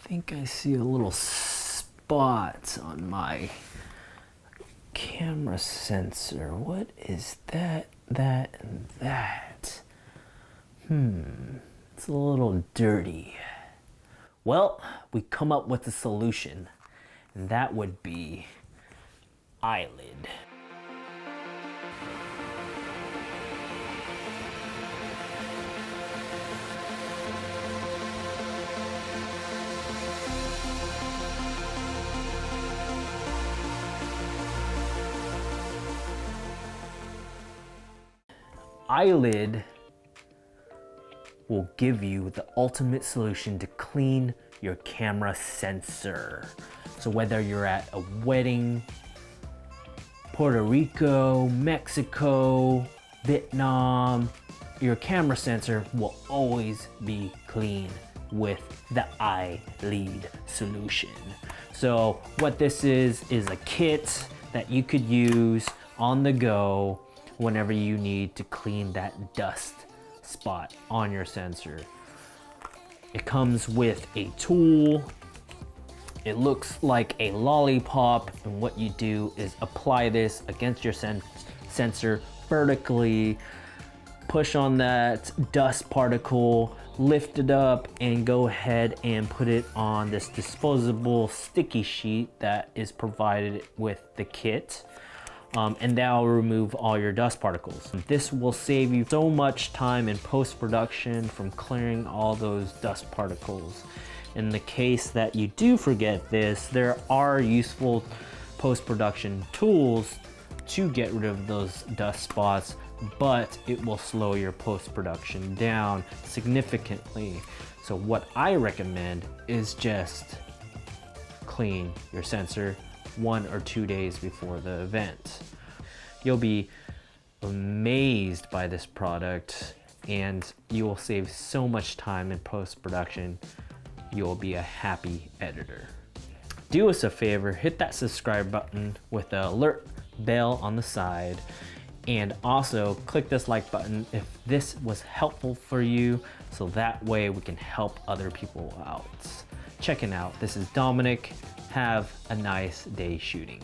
think I see a little spot on my camera sensor. What is that, and that? It's a little dirty. Well, we come up with a solution, and that would be Eyelead. Eyelead will give you the ultimate solution to clean your camera sensor. So whether you're at a wedding, Puerto Rico, Mexico, Vietnam, your camera sensor will always be clean with the Eyelead solution. So what this is a kit that you could use on the go whenever you need to clean that dust spot on your sensor. It comes with a tool. It looks like a lollipop, and what you do is apply this against your sensor vertically, push on that dust particle, lift it up, and go ahead and put it on this disposable sticky sheet that is provided with the kit. And that will remove all your dust particles. This will save you so much time in post-production from clearing all those dust particles. In the case that you do forget this, there are useful post-production tools to get rid of those dust spots, but it will slow your post-production down significantly. So what I recommend is just clean your sensor 1 or 2 days before the event. You'll be amazed by this product, and you will save so much time in post-production. You'll be a happy editor. Do us a favor, hit that subscribe button with the alert bell on the side, and also click this like button if this was helpful for you, so that way we can help other people out. Checking out. This is Dominic. Have a nice day shooting.